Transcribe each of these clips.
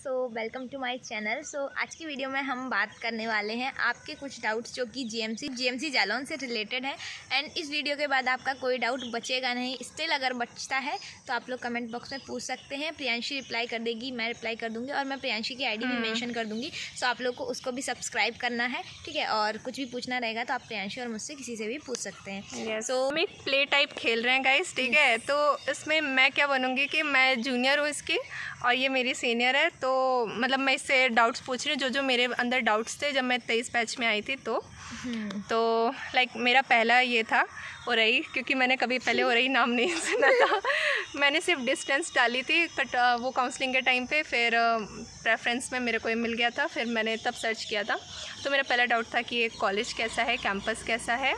So welcome to my channel. So आज की video में हम बात करने वाले हैं आपके कुछ डाउट्स जो कि जीएमसी जालौन से रिलेटेड है। एंड इस वीडियो के बाद आपका कोई डाउट बचेगा नहीं। स्टिल अगर बचता है तो आप लोग कमेंट बॉक्स में पूछ सकते हैं। प्रियांशी रिप्लाई कर देगी, मैं रिप्लाई कर दूंगी और मैं प्रियांशी की आईडी भी मेंशन कर दूंगी। सो आप लोग को उसको भी सब्सक्राइब करना है, ठीक है। और कुछ भी पूछना रहेगा तो आप प्रियांशी और मुझसे किसी से भी पूछ सकते हैं। सो हम एक प्ले टाइप खेल रहे हैं गाइस, ठीक है। तो इसमें मैं क्या बनूंगी कि मैं जूनियर हूँ इसकी और ये मेरी सीनियर है। तो मतलब मैं इससे डाउट्स पूछ रही हूँ जो मेरे अंदर डाउट्स थे जब मैं 23 बैच में आई थी। तो लाइक मेरा पहला ये था ओरई, क्योंकि मैंने कभी पहले ओरई नाम नहीं सुना था। मैंने सिर्फ डिस्टेंस डाली थी बट वो काउंसलिंग के टाइम पे फिर प्रेफरेंस में मेरे को ये मिल गया था, फिर मैंने तब सर्च किया था। तो मेरा पहला डाउट था कि ये कॉलेज कैसा है, कैंपस कैसा है।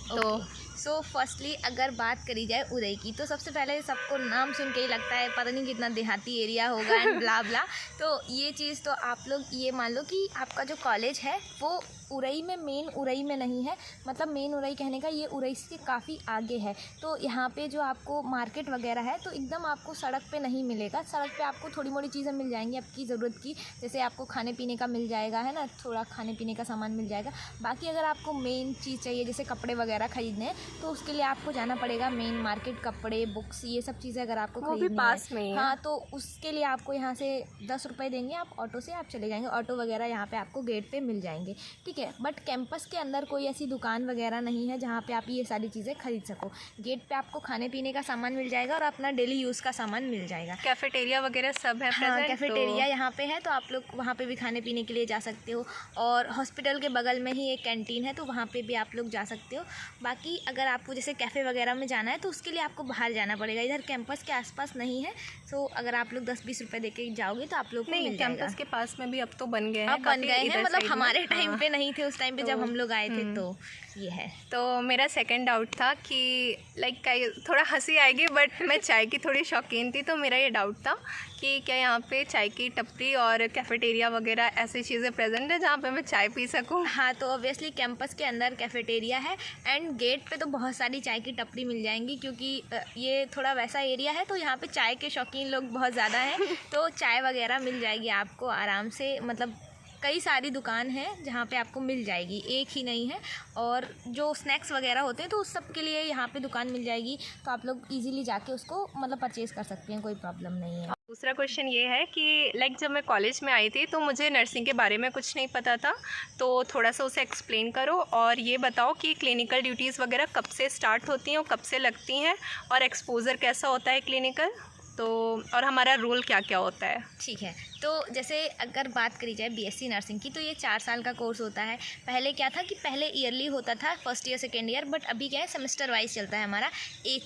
तो सो फर्स्टली अगर बात करी जाए उदय की, तो सबसे पहले सबको नाम सुन के ही लगता है पता नहीं कितना देहाती एरिया होगा एंड ब्ला ब्ला। तो ये चीज़ तो आप लोग ये मान लो कि आपका जो कॉलेज है वो उरई में, मेन उरई में नहीं है। मतलब मेन उरई कहने का ये उरई से काफ़ी आगे है। तो यहाँ पे जो आपको मार्केट वगैरह है तो एकदम आपको सड़क पे नहीं मिलेगा। सड़क पे आपको थोड़ी मोड़ी चीज़ें मिल जाएंगी आपकी ज़रूरत की, जैसे आपको खाने पीने का मिल जाएगा, है ना, थोड़ा खाने पीने का सामान मिल जाएगा। बाकी अगर आपको मेन चीज़ चाहिए जैसे कपड़े वगैरह ख़रीदने हैं तो उसके लिए आपको जाना पड़ेगा मेन मार्केट। कपड़े, बुक्स, ये सब चीज़ें अगर आपको खरीदनी पास में है, हाँ, तो उसके लिए आपको यहाँ से 10 रुपये देंगे, आप ऑटो से आप चले जाएंगे। ऑटो वगैरह यहाँ पे आपको गेट पे मिल जाएंगे, ठीक है। बट कैंपस के अंदर कोई ऐसी दुकान वगैरह नहीं है जहाँ पे आप ये सारी चीज़ें खरीद सको। गेट पे आपको खाने पीने का सामान मिल जाएगा और अपना डेली यूज़ का सामान मिल जाएगा। कैफेटेरिया वगैरह सब है, हाँ, कैफेटेरिया यहाँ पे है तो आप लोग वहाँ पे भी खाने पीने के लिए जा सकते हो। और हॉस्पिटल के बगल में ही एक कैंटीन है तो वहाँ पे भी आप लोग जा सकते हो। बाकी अगर आपको जैसे कैफ़े वगैरह में जाना है तो उसके लिए आपको बाहर जाना पड़ेगा, इधर कैंपस के आसपास नहीं है। सो अगर आप लोग 10-20 रुपये दे के जाओगे तो आप लोग को मिल जाएगा। कैंपस के पास में भी अब तो बन गए हैं, अब बन गए हैं, मतलब हमारे टाइम पे नहीं थे, उस टाइम पे जब हम लोग आए थे। तो ये है। तो मेरा सेकंड डाउट था कि लाइक थोड़ा हंसी आएगी बट मैं चाय की थोड़ी शौकीन थी, तो मेरा ये डाउट था कि क्या यहाँ पे चाय की टपरी और कैफेटेरिया वगैरह ऐसी चीज़ें प्रेजेंट है जहाँ पे मैं चाय पी सकूँ। हाँ, तो ऑब्वियसली कैंपस के अंदर कैफेटेरिया है एंड गेट पे तो बहुत सारी चाय की टपरी मिल जाएंगी, क्योंकि ये थोड़ा वैसा एरिया है तो यहाँ पे चाय के शौकीन लोग बहुत ज़्यादा हैं। तो चाय वगैरह मिल जाएगी आपको आराम से, मतलब कई सारी दुकान है जहाँ पे आपको मिल जाएगी, एक ही नहीं है। और जो स्नैक्स वगैरह होते हैं तो उस सब के लिए यहाँ पे दुकान मिल जाएगी, तो आप लोग इजीली जाके उसको मतलब परचेज़ कर सकते हैं, कोई प्रॉब्लम नहीं है। दूसरा क्वेश्चन ये है कि लाइक जब मैं कॉलेज में आई थी तो मुझे नर्सिंग के बारे में कुछ नहीं पता था, तो थोड़ा सा उसे एक्सप्लेन करो और ये बताओ कि क्लिनिकल ड्यूटीज़ वगैरह कब से स्टार्ट होती हैं और कब से लगती हैं और एक्सपोजर कैसा होता है क्लिनिकल, तो और हमारा रोल क्या क्या होता है। ठीक है, तो जैसे अगर बात करी जाए बीएससी नर्सिंग की तो ये 4 साल का कोर्स होता है। पहले क्या था कि पहले ईयरली होता था, first year second year, but अभी क्या है सेमेस्टर वाइज चलता है हमारा।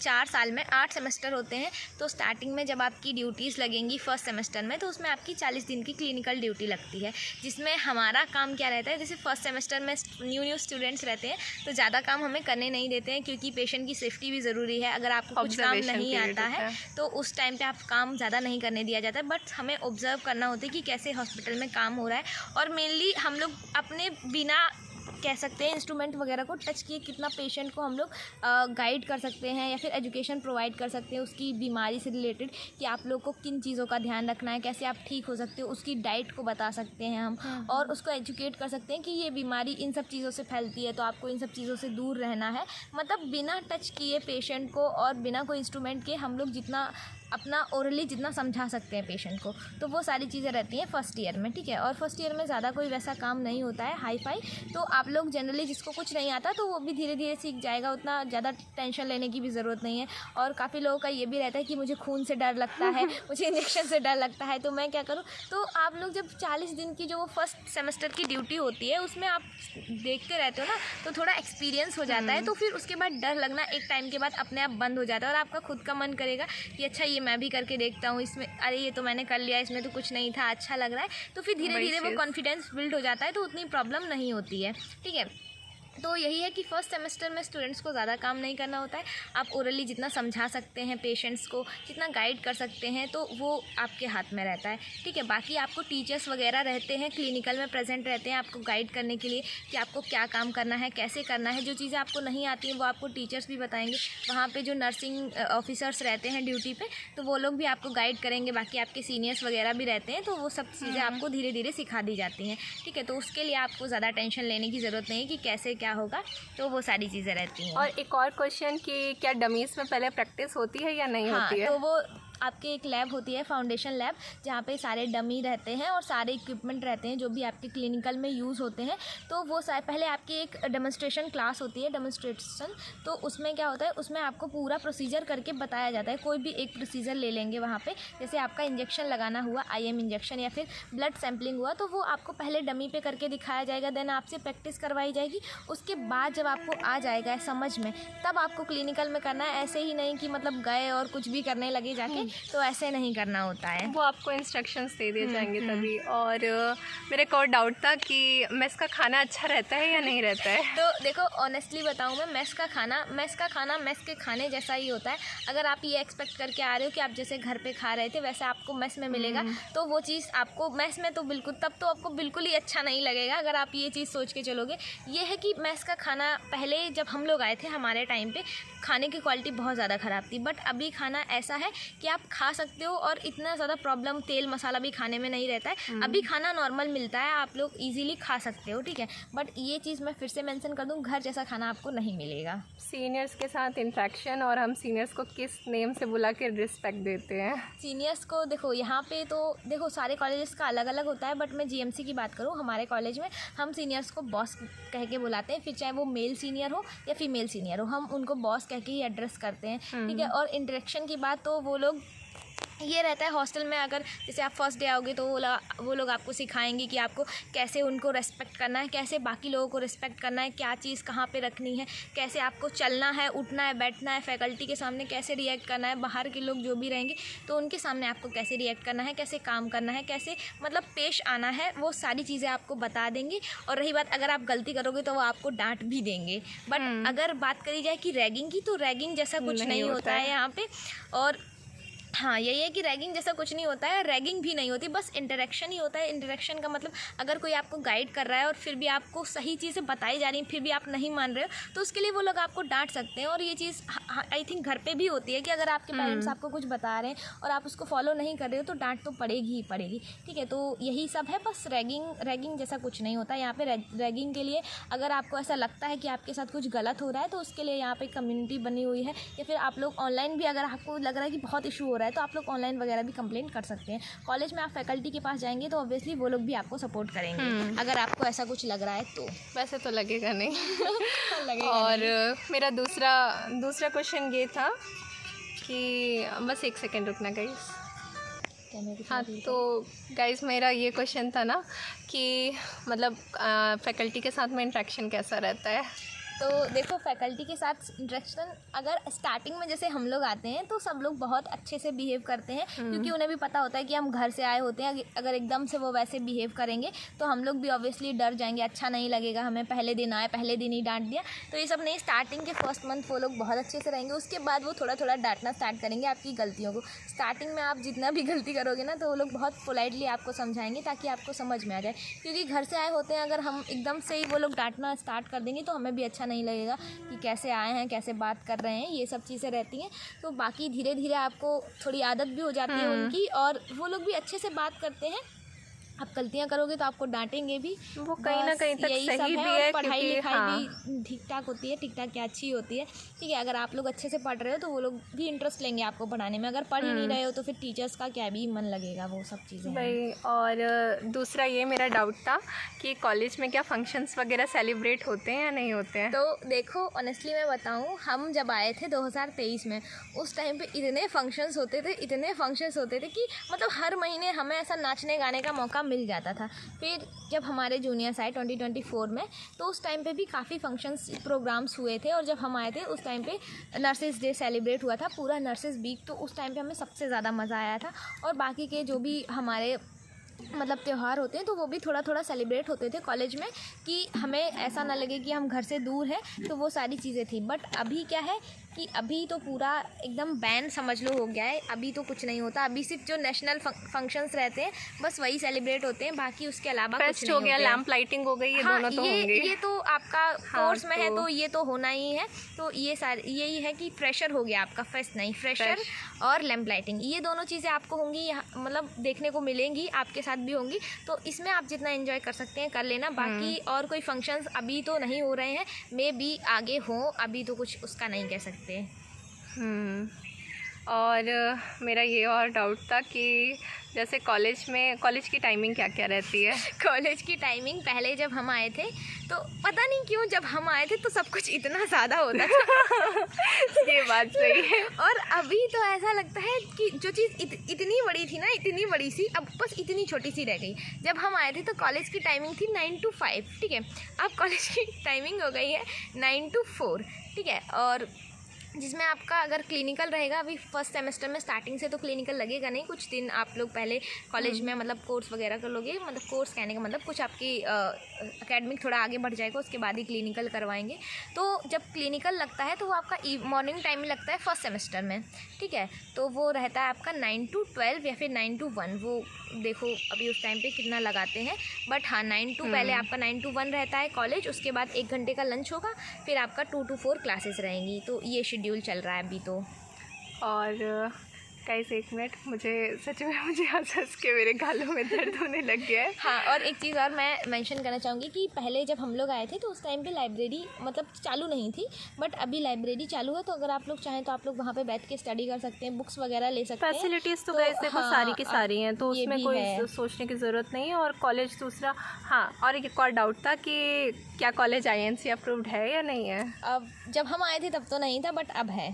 4 साल में 8 सेमेस्टर होते हैं। तो स्टार्टिंग में जब आपकी ड्यूटीज़ लगेंगी फर्स्ट सेमेस्टर में तो उसमें आपकी 40 दिन की क्लिनिकल ड्यूटी लगती है, जिसमें हमारा काम क्या रहता है, जैसे फर्स्ट सेमेस्टर में न्यू स्टूडेंट्स रहते हैं तो ज़्यादा काम हमें करने नहीं देते हैं, क्योंकि पेशेंट की सेफ्टी भी ज़रूरी है। अगर आपको कुछ काम नहीं आता है तो उस टाइम पर आप काम ज़्यादा नहीं करने दिया जाता है, बट हमें ऑब्जर्व करना होता है कि कैसे हॉस्पिटल में काम हो रहा है। और मेनली हम लोग अपने बिना कह सकते हैं इंस्ट्रूमेंट वगैरह को टच किए कितना पेशेंट को हम लोग गाइड कर सकते हैं या फिर एजुकेशन प्रोवाइड कर सकते हैं उसकी बीमारी से रिलेटेड, कि आप लोग को किन चीज़ों का ध्यान रखना है, कैसे आप ठीक हो सकते हो, उसकी डाइट को बता सकते हैं हम और उसको एजुकेट कर सकते हैं कि ये बीमारी इन सब चीज़ों से फैलती है तो आपको इन सब चीज़ों से दूर रहना है। मतलब बिना टच किए पेशेंट को और बिना कोई इंस्ट्रूमेंट के हम लोग जितना अपना ओरली जितना समझा सकते हैं पेशेंट को, तो वो सारी चीज़ें रहती हैं फर्स्ट ईयर में, ठीक है। और फर्स्ट ईयर में ज़्यादा कोई वैसा काम नहीं होता है हाई फाई, तो आप लोग जनरली जिसको कुछ नहीं आता तो वो भी धीरे धीरे सीख जाएगा, उतना ज़्यादा टेंशन लेने की भी ज़रूरत नहीं है। और काफ़ी लोगों का ये भी रहता है कि मुझे खून से डर लगता है, मुझे इंजेक्शन से डर लगता है, तो मैं क्या करूँ। तो आप लोग जब 40 दिन की जो वो फर्स्ट सेमेस्टर की ड्यूटी होती है उसमें आप देखते रहते हो ना, तो थोड़ा एक्सपीरियंस हो जाता है। तो फिर उसके बाद डर लगना एक टाइम के बाद अपने आप बंद हो जाता है और आपका खुद का मन करेगा कि अच्छा ये मैं भी करके देखता हूँ, इसमें अरे ये तो मैंने कर लिया, इसमें तो कुछ नहीं था, अच्छा लग रहा है। तो फिर धीरे धीरे वो कॉन्फिडेंस बिल्ड हो जाता है, तो उतनी प्रॉब्लम नहीं होती है, ठीक है। तो यही है कि फ़र्स्ट सेमेस्टर में स्टूडेंट्स को ज़्यादा काम नहीं करना होता है। आप ओरली जितना समझा सकते हैं पेशेंट्स को, जितना गाइड कर सकते हैं, तो वो आपके हाथ में रहता है, ठीक है। बाकी आपको टीचर्स वगैरह रहते हैं, क्लिनिकल में प्रेजेंट रहते हैं आपको गाइड करने के लिए कि आपको क्या काम करना है, कैसे करना है। जो चीज़ें आपको नहीं आती हैं वो आपको टीचर्स भी बताएंगे। वहाँ पे जो नर्सिंग ऑफिसर्स रहते हैं ड्यूटी पे, तो वो लोग भी आपको गाइड करेंगे। बाकी आपके सीनियर्स वगैरह भी रहते हैं, तो वो सब चीज़ें आपको धीरे धीरे सिखा दी जाती हैं, ठीक है। तो उसके लिए आपको ज़्यादा टेंशन लेने की ज़रूरत नहीं है कि कैसे क्या होगा, तो वो सारी चीज़ें रहती हैं। और एक और क्वेश्चन कि क्या डमीज़ में पहले प्रैक्टिस होती है या नहीं होती है? तो वो आपके एक लैब होती है, फाउंडेशन लैब, जहाँ पे सारे डमी रहते हैं और सारे इक्विपमेंट रहते हैं जो भी आपके क्लिनिकल में यूज़ होते हैं। तो वो पहले आपकी एक डेमोन्स्ट्रेशन क्लास होती है, डेमोन्स्ट्रेशन। तो उसमें क्या होता है, उसमें आपको पूरा प्रोसीजर करके बताया जाता है। कोई भी एक प्रोसीजर ले लेंगे वहाँ पे, जैसे आपका इंजेक्शन लगाना हुआ, IM इंजेक्शन, या फिर ब्लड सैम्पलिंग हुआ, तो वो आपको पहले डमी पे करके दिखाया जाएगा, देन आपसे प्रैक्टिस करवाई जाएगी। उसके बाद जब आपको आ जाएगा समझ में, तब आपको क्लिनिकल में करना है। ऐसे ही नहीं कि मतलब गए और कुछ भी करने लगे जाके, तो ऐसे नहीं करना होता है। वो आपको इंस्ट्रक्शंस दे दिए जाएंगे तभी। और मेरा एक और डाउट था कि मेस का खाना अच्छा रहता है या नहीं रहता है? तो देखो, ऑनेस्टली बताऊँ मैं, मेस का खाना मेस के खाने जैसा ही होता है। अगर आप ये एक्सपेक्ट करके आ रहे हो कि आप जैसे घर पे खा रहे थे वैसे आपको मेस में मिलेगा, तो वो चीज़ आपको मेस में तो बिल्कुल, तब तो आपको बिल्कुल ही अच्छा नहीं लगेगा अगर आप ये चीज़ सोच के चलोगे। ये है कि मेस का खाना, पहले जब हम लोग आए थे हमारे टाइम पे खाने की क्वालिटी बहुत ज़्यादा ख़राब थी, बट अभी खाना ऐसा है कि आप खा सकते हो और इतना ज़्यादा प्रॉब्लम तेल मसाला भी खाने में नहीं रहता है। अभी खाना नॉर्मल मिलता है, आप लोग इजीली खा सकते हो, ठीक है। बट ये चीज़ मैं फिर से मेंशन कर दूं, घर जैसा खाना आपको नहीं मिलेगा। सीनियर्स के साथ इंट्रैक्शन, और हम सीनियर्स को किस नेम से बुला के रिस्पेक्ट देते हैं? सीनियर्स को देखो, यहाँ पे तो देखो सारे कॉलेजेस का अलग अलग होता है, बट मैं GMC की बात करूँ, हमारे कॉलेज में हम सीनियर्स को बॉस कह के बुलाते हैं। फिर चाहे वो मेल सीनियर हो या फीमेल सीनियर हो, हम उनको बॉस कह के ही एड्रेस करते हैं, ठीक है। और इंटरेक्शन की बात, तो वो लोग ये रहता है हॉस्टल में, अगर जैसे आप फर्स्ट डे आओगे तो वो लोग आपको सिखाएंगे कि आपको कैसे उनको रेस्पेक्ट करना है, कैसे बाकी लोगों को रेस्पेक्ट करना है, क्या चीज़ कहाँ पे रखनी है, कैसे आपको चलना है, उठना है, बैठना है, फैकल्टी के सामने कैसे रिएक्ट करना है, बाहर के लोग जो भी रहेंगे तो उनके सामने आपको कैसे रिएक्ट करना है, कैसे काम करना है, कैसे मतलब पेश आना है, वो सारी चीज़ें आपको बता देंगे। और रही बात अगर आप गलती करोगे तो वो आपको डांट भी देंगे। बट अगर बात करी जाए कि रैगिंग की, तो रैगिंग जैसा कुछ नहीं होता है यहाँ पे। और हाँ, यही है कि रैगिंग जैसा कुछ नहीं होता है, रैगिंग भी नहीं होती, बस इंटरेक्शन ही होता है। इंटरेक्शन का मतलब अगर कोई आपको गाइड कर रहा है और फिर भी आपको सही चीज़ें बताई जा रही हैं, फिर भी आप नहीं मान रहे हो, तो उसके लिए वो लोग आपको डांट सकते हैं। और ये चीज़ आई थिंक घर पे भी होती है कि अगर आपके पेरेंट्स आपको कुछ बता रहे हैं और आप उसको फॉलो नहीं कर रहे हो, तो डांट तो पड़ेगी ही पड़ेगी, ठीक है। तो यही सब है, बस रैगिंग जैसा कुछ नहीं होता यहाँ पे। रैगिंग के लिए अगर आपको ऐसा लगता है कि आपके साथ कुछ गलत हो रहा है, तो उसके लिए यहाँ पे कम्युनिटी बनी हुई है। या फिर आप लोग ऑनलाइन भी, अगर आपको लग रहा है कि बहुत इशू हो रहा है, तो आप लोग ऑनलाइन वगैरह भी कंप्लेंट कर सकते हैं। कॉलेज में आप फैकल्टी के पास जाएंगे तो ऑब्वियसली वो लोग भी आपको सपोर्ट करेंगे अगर आपको ऐसा कुछ लग रहा है तो। वैसे तो लगेगा नहीं। लगेगा और नहीं। मेरा दूसरा क्वेश्चन ये था कि बस एक सेकेंड रुकना गाइस। हाँ, तो गाइस मेरा ये क्वेश्चन था ना कि मतलब फैकल्टी के साथ में इंट्रैक्शन कैसा रहता है? तो देखो, फैकल्टी के साथ इंटरेक्शन, अगर स्टार्टिंग में जैसे हम लोग आते हैं तो सब लोग बहुत अच्छे से बिहेव करते हैं, क्योंकि उन्हें भी पता होता है कि हम घर से आए होते हैं। अगर एकदम से वो वैसे बिहेव करेंगे तो हम लोग भी ऑब्वियसली डर जाएंगे, अच्छा नहीं लगेगा हमें, पहले दिन आए, पहले दिन ही डांट दिया। तो ये सब नहीं, स्टार्टिंग के फर्स्ट मंथ वो लोग बहुत अच्छे से रहेंगे, उसके बाद वो थोड़ा थोड़ा डांटना स्टार्ट करेंगे आपकी गलतियों को। स्टार्टिंग में आप जितना भी गलती करोगे ना, तो वो लोग बहुत पोलाइटली आपको समझाएंगे ताकि आपको समझ में आ जाए, क्योंकि घर से आए होते हैं। अगर हम एकदम से ही वो लोग डांटना स्टार्ट कर देंगे तो हमें भी अच्छा नहीं लगेगा कि कैसे आए हैं, कैसे बात कर रहे हैं, ये सब चीज़ें रहती हैं। तो बाकी धीरे धीरे आपको थोड़ी आदत भी हो जाती है उनकी, और वो लोग भी अच्छे से बात करते हैं। आप गलतियाँ करोगे तो आपको डांटेंगे भी, वो कहीं ना कहीं तक सही भी है, पढ़ाई लिखाई हाँ, भी ठीक ठाक होती है, ठीक ठाक क्या अच्छी होती है, ठीक है। अगर आप लोग अच्छे से पढ़ रहे हो तो वो लोग भी इंटरेस्ट लेंगे आपको पढ़ाने में। अगर पढ़ ही नहीं रहे हो तो फिर टीचर्स का क्या भी मन लगेगा, वो सब चीज़ें भाई। और दूसरा ये मेरा डाउट था कि कॉलेज में क्या फंक्शंस वगैरह सेलिब्रेट होते हैं या नहीं होते हैं? तो देखो, ऑनेस्टली मैं बताऊं, हम जब आए थे 2023 में, उस टाइम पे इतने फंक्शंस होते थे कि मतलब हर महीने हमें ऐसा नाचने गाने का मौका मिल जाता था। फिर जब हमारे जूनियर्स आए 2024 में, तो उस टाइम पे भी काफ़ी फंक्शंस प्रोग्राम्स हुए थे। और जब हम आए थे उस टाइम पे नर्सेस डे सेलिब्रेट हुआ था, पूरा नर्सेस वीक, तो उस टाइम पे हमें सबसे ज़्यादा मज़ा आया था। और बाकी के जो भी हमारे मतलब त्यौहार होते हैं तो वो भी थोड़ा थोड़ा सेलिब्रेट होते थे कॉलेज में, कि हमें ऐसा ना लगे कि हम घर से दूर हैं, तो वो सारी चीज़ें थी। बट अभी क्या है कि अभी तो पूरा एकदम बैन समझ लो हो गया है, अभी तो कुछ नहीं होता। अभी सिर्फ जो नेशनल फंक्शंस रहते हैं बस वही सेलिब्रेट होते हैं, बाकी उसके अलावा कुछ नहीं हो गया, होता है। लैंप लाइटिंग हो गई, ये हाँ, दोनों तो होंगे। ये तो आपका कोर्स में है तो तो ये तो होना ही है। तो ये सारे यही है कि फ्रेशर हो गया आपका, फेस्ट नहीं, फ्रेशर और लैंप लाइटिंग, ये दोनों चीज़ें आपको होंगी, मतलब देखने को मिलेंगी, आपके साथ भी होंगी। तो इसमें आप जितना एंजॉय कर सकते हैं कर लेना। बाकी और कोई फंक्शंस अभी तो नहीं हो रहे हैं, मे बी आगे हों, अभी तो कुछ उसका नहीं कह सकते। और मेरा ये और डाउट था कि जैसे कॉलेज की टाइमिंग क्या क्या रहती है? कॉलेज की टाइमिंग पहले जब हम आए थे तो पता नहीं क्यों जब हम आए थे तो सब कुछ इतना ज़्यादा होता था ये बात सही है। और अभी तो ऐसा लगता है कि जो चीज़ इतनी बड़ी थी ना, इतनी बड़ी सी, अब बस इतनी छोटी सी रह गई। जब हम आए थे तो कॉलेज की टाइमिंग थी 9 to 5, ठीक है। अब कॉलेज की टाइमिंग हो गई है 9 to 4, ठीक है। और जिसमें आपका अगर क्लिनिकल रहेगा, अभी फर्स्ट सेमेस्टर में स्टार्टिंग से तो क्लिनिकल लगेगा नहीं, कुछ दिन आप लोग पहले कॉलेज में मतलब कोर्स वगैरह कर लोगे, मतलब कोर्स कहने का मतलब कुछ आपकी एकेडमिक थोड़ा आगे बढ़ जाएगा, उसके बाद ही क्लिनिकल करवाएंगे। तो जब क्लिनिकल लगता है तो वो आपका मॉर्निंग टाइम में लगता है फर्स्ट सेमेस्टर में, ठीक है। तो वो रहता है आपका 9 to 12 या फिर 9 to 1, वो देखो अभी उस टाइम पे कितना लगाते हैं। बट हाँ, 9 to पहले आपका 9 to 1 रहता है कॉलेज, उसके बाद 1 घंटे का लंच होगा, फिर आपका 2 to 4 क्लासेस रहेंगी। तो ये शेड्यूल चल रहा है अभी तो। और गाइस एक मिनट, मुझे सच में मुझे हंस के मेरे गालों में दर्द होने लग गया है। हाँ, और एक चीज़ और मैं मेंशन करना चाहूँगी कि पहले जब हम लोग आए थे तो उस टाइम पे लाइब्रेरी मतलब चालू नहीं थी, बट अभी लाइब्रेरी चालू है। तो अगर आप लोग चाहें तो आप लोग वहाँ पे बैठ के स्टडी कर सकते हैं, बुक्स वगैरह ले सकते हैं। फैसिलिटीज़ तो गाइस देखो सारी की सारी हैं, तो ये उसमें भी कोई है। सोचने की ज़रूरत नहीं है। और कॉलेज दूसरा, हाँ, और एक और डाउट था कि क्या कॉलेज INC अप्रूव्ड है या नहीं है? अब जब हम आए थे तब तो नहीं था, बट अब है।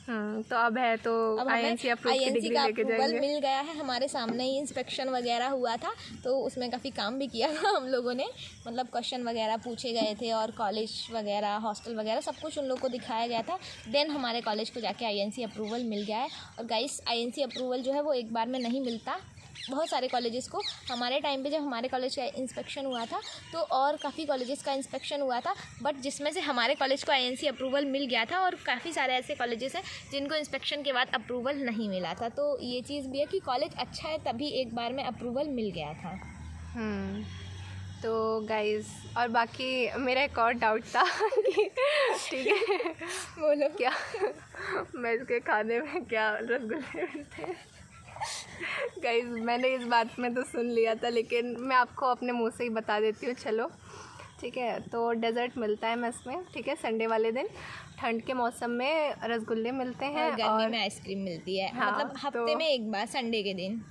तो अब है, तो अब हमें INC अप्रूव की INC डिग्री का लेके अप्रूवल जाएंगे। मिल गया है, हमारे सामने ही इंस्पेक्शन वगैरह हुआ था, तो उसमें काफ़ी काम भी किया था हम लोगों ने। मतलब क्वेश्चन वगैरह पूछे गए थे और कॉलेज वगैरह, हॉस्टल वगैरह सब कुछ उन लोग को दिखाया गया था। देन हमारे कॉलेज को जाके INC अप्रूवल मिल गया है। और गाइस, INC अप्रूवल जो है वो एक बार में नहीं मिलता, बहुत सारे कॉलेजेस को। हमारे टाइम पे जब हमारे कॉलेज का इंस्पेक्शन हुआ था तो और काफ़ी कॉलेजेस का इंस्पेक्शन हुआ था, बट जिसमें से हमारे कॉलेज को INC अप्रूवल मिल गया था। और काफ़ी सारे ऐसे कॉलेजेस हैं जिनको इंस्पेक्शन के बाद अप्रूवल नहीं मिला था। तो ये चीज़ भी है कि कॉलेज अच्छा है तभी एक बार में अप्रूवल मिल गया था। तो गाइस, और बाकी मेरा एक और डाउट था कि ठीक है, बोलो क्या मैं इसके खाने में क्या रसगुल्ले मिलते हैं? गाइस, मैंने इस बात में तो सुन लिया था, लेकिन मैं आपको अपने मुंह से ही बता देती हूँ। चलो ठीक है, तो डेज़र्ट मिलता है मेस में, ठीक है, संडे वाले दिन। ठंड के मौसम में रसगुल्ले मिलते हैं और गर्मी में आइसक्रीम मिलती है। हाँ, मतलब हफ्ते में एक बार, संडे के दिन।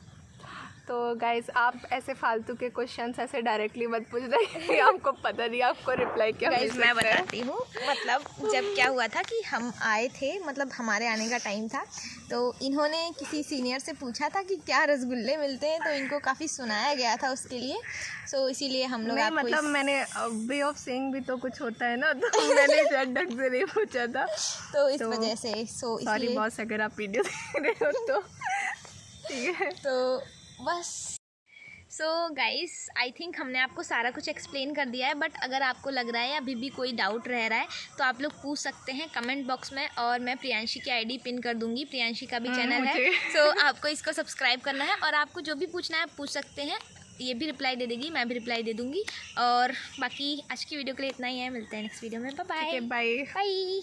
तो गाइस, आप ऐसे फालतू के क्वेश्चंस ऐसे डायरेक्टली मत पूछ रहे आपको पता नहीं आपको रिप्लाई क्या मिल गाइस, सकता मैं है। बताती हूँ। मतलब जब क्या हुआ था कि हम आए थे, मतलब हमारे आने का टाइम था, तो इन्होंने किसी सीनियर से पूछा था कि क्या रसगुल्ले मिलते हैं, तो इनको काफ़ी सुनाया गया था उसके लिए। सो इसीलिए हम लोग नहीं, आपको मतलब मैंने वे ऑफ सेइंग भी तो कुछ होता है ना, तो मैंने शायद ढंग से नहीं पूछा था, तो इस वजह से सॉरी इसलिए बॉस अगर आप वीडियो देख रहे हो तो ठीक है। तो बस। सो गाइस, आई थिंक हमने आपको सारा कुछ एक्सप्लेन कर दिया है। बट अगर आपको लग रहा है अभी भी कोई डाउट रह रहा है तो आप लोग पूछ सकते हैं कमेंट बॉक्स में, और मैं प्रियांशी की ID पिन कर दूंगी। प्रियांशी का भी चैनल है, सो आपको इसको सब्सक्राइब करना है और आपको जो भी पूछना है आप पूछ सकते हैं। ये भी रिप्लाई दे देगी, मैं भी रिप्लाई दे दूंगी। और बाकी आज की वीडियो के लिए इतना ही है, मिलते हैं नेक्स्ट वीडियो में। Bye bye. बाय। बाय।